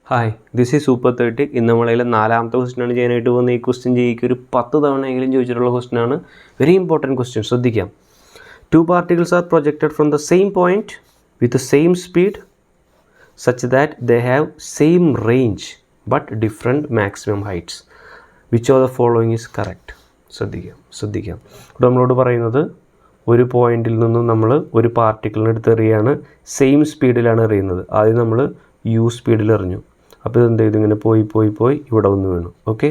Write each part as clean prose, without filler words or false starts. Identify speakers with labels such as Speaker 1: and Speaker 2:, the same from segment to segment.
Speaker 1: Hi, this is super 30. ഇന്ന് നമ്മളതിൽ 4ാമത്തെ ക്വസ്റ്റ്യനാണ് ചെയ്യാനായിട്ട് പോകുന്നത്. ഈ ക്വസ്റ്റ്യൻ ജയിക്ക് ഒരു 10 തവണയെങ്കിലും ചോദിച്ചിട്ടുള്ള ക്വസ്റ്റ്യനാണ്. വെരി ഇമ്പോർട്ടൻറ്റ് ക്വസ്റ്റ്യൻ, ശ്രദ്ധിക്കാം. 2 particles are projected from the same point with the same speed such that they have same range but different maximum heights. Which of the following is correct? ശ്രദ്ധിക്കാം. ഇവിടെ നമ്മളോട് പറയുന്നത് ഒരു പോയിന്റിൽ നിന്നും നമ്മൾ ഒരു പാർട്ടിക്കിളിനെ എടുത്ത് എറിയാണ്. സെയിം സ്പീഡിലാണ് എറിയുന്നത്. ആദ്യം നമ്മൾ യു സ്പീഡിൽ എറിഞ്ഞു. അപ്പോൾ ഇതെന്ത് ചെയ്തു? ഇങ്ങനെ പോയി ഇവിടെ വന്ന് വീണു. ഓക്കെ,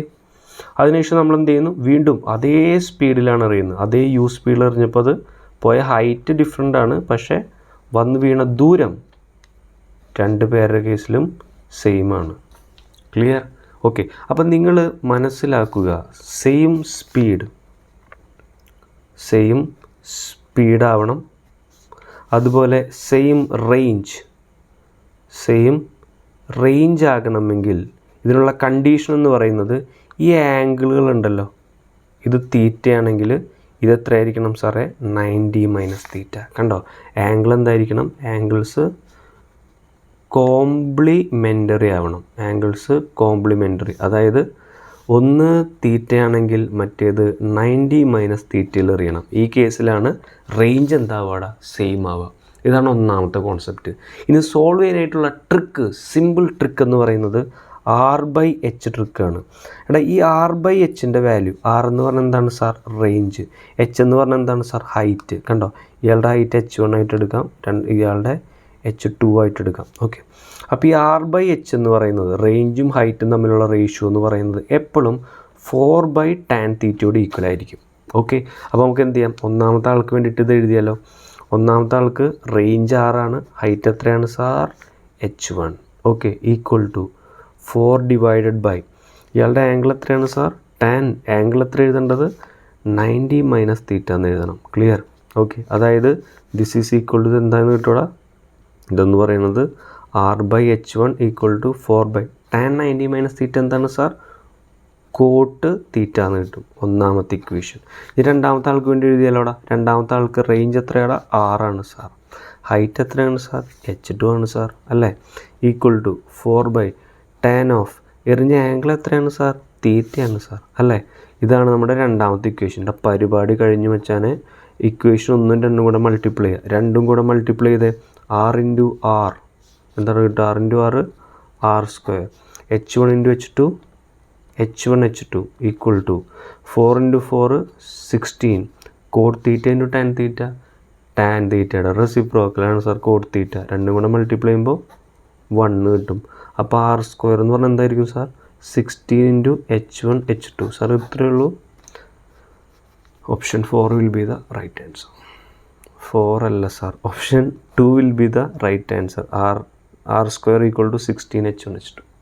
Speaker 1: അതിനുശേഷം നമ്മൾ എന്ത് ചെയ്യുന്നു? വീണ്ടും അതേ സ്പീഡിലാണ് എറിയുന്നത്. അതേ യു സ്പീഡിൽ എറിഞ്ഞപ്പോൾ അത് പോയ ഹൈറ്റ് ഡിഫറെൻ്റ് ആണ്, പക്ഷേ വന്ന് വീണ ദൂരം രണ്ട് പേരുടെ കേസിലും സെയിം ആണ്. ക്ലിയർ? ഓക്കെ, അപ്പം നിങ്ങൾ മനസ്സിലാക്കുക, സെയിം സ്പീഡാവണം, അതുപോലെ സെയിം റേഞ്ച് ആകണമെങ്കിൽ ഇതിനുള്ള കണ്ടീഷൻ എന്ന് പറയുന്നത് ഈ ആംഗിളുകളുണ്ടല്ലോ, ഇത് തീറ്റയാണെങ്കിൽ ഇത് എത്രയായിരിക്കണം സാറേ? 90 - തീറ്റ. കണ്ടോ, ആംഗിൾ എന്തായിരിക്കണം? ആംഗിൾസ് കോംപ്ലിമെൻ്ററി ആവണം. അതായത് ഒന്ന് തീറ്റയാണെങ്കിൽ മറ്റേത് 90 - തീറ്റയിൽ എറിയണം. ഈ കേസിലാണ് റേഞ്ച് എന്താവുക? സെയിം ആവുക. ഇതാണ് ഒന്നാമത്തെ കോൺസെപ്റ്റ്. ഇനി സോൾവ് ചെയ്യാനായിട്ടുള്ള ട്രിക്ക്, സിമ്പിൾ ട്രിക്ക് എന്ന് പറയുന്നത് R/H ട്രിക്കാണ്. എടാ, ഈ R/Hൻ്റെ വാല്യൂ, R എന്ന് പറഞ്ഞാൽ എന്താണ് സാർ? റേഞ്ച്. H എന്ന് പറഞ്ഞാൽ എന്താണ് സാർ? ഹൈറ്റ്. കണ്ടോ, ഇയാളുടെ ഹൈറ്റ് H1 ആയിട്ട് എടുക്കാം, ഇയാളുടെ H2 ആയിട്ട് എടുക്കാം. ഓക്കെ, അപ്പോൾ ഈ R/H എന്ന് പറയുന്നത് റേഞ്ചും ഹൈറ്റും തമ്മിലുള്ള റേഷ്യോ എന്ന് പറയുന്നത് എപ്പോഴും 4/tan θ ഈക്വൽ ആയിരിക്കും. ഓക്കെ, അപ്പോൾ നമുക്ക് എന്ത് ചെയ്യാം? ഒന്നാമത്തെ ആൾക്ക് വേണ്ടിയിട്ട് ഇത് എഴുതിയാലോ. ഒന്നാമത്തെ ആൾക്ക് റേഞ്ച് 6 ആണ്, ഹൈറ്റ് എത്രയാണ് sir? H1. Okay, equal to 4 ഇയാളുടെ ആംഗിൾ എത്രയാണ് സാർ? tan. ആംഗിൾ എത്ര എഴുതേണ്ടത്? 90 - തീറ്റ എന്ന് എഴുതണം. ക്ലിയർ? ഓക്കെ, അതായത് ദിസ് ഈസ് ഈക്വൽ ടു എന്താണെന്ന് കിട്ടൂടാ? ഇതെന്ന് പറയുന്നത് R/H1 ഈക്വൽ ടു 4/tan 90 - തീറ്റ എന്താണ് സാർ? കോട്ട് തീറ്റ എന്ന് കിട്ടും. ഒന്നാമത്തെ ഇക്വേഷൻ. ഈ രണ്ടാമത്തെ ആൾക്ക് വേണ്ടി എഴുതിയാലോടാ. രണ്ടാമത്തെ ആൾക്ക് റേഞ്ച് എത്രയാടാ? 6 ആണ് സാർ. ഹൈറ്റ് എത്രയാണ് സാർ? H2 ആണ് സാർ, അല്ലേ? ഈക്വൽ ടു 4/tan ഓഫ് എറിഞ്ഞ ആംഗിൾ എത്രയാണ് സാർ? തീറ്റയാണ് സാർ, അല്ലേ? ഇതാണ് നമ്മുടെ രണ്ടാമത്തെ ഇക്വേഷൻ. പരിപാടി കഴിഞ്ഞ് വെച്ചാൽ ഇക്വേഷൻ 1ഉം 2ഉം കൂടെ മൾട്ടിപ്ലൈ ചെയ്യുക. രണ്ടും കൂടെ മൾട്ടിപ്ലൈ ചെയ്ത് R × R എന്താണ് കിട്ടുക? R × R². H1 equal to 4 × 4 16 cot theta × tan theta. tan തീറ്റയുടെ റെസിപ്രോക്കലാണ് സാർ കോട്ട് തീറ്റ. രണ്ടും കൂടെ മൾട്ടിപ്ലൈ ചെയ്യുമ്പോൾ 1 കിട്ടും. അപ്പോൾ R² എന്ന് പറഞ്ഞാൽ എന്തായിരിക്കും സാർ? 16 × H1 H2. സാർ ഇത്രയേ ഉള്ളൂ. Option 4 will be the right answer. 4 അല്ല sir, option 2 will be the right answer. R² equal to 16 H1 H2.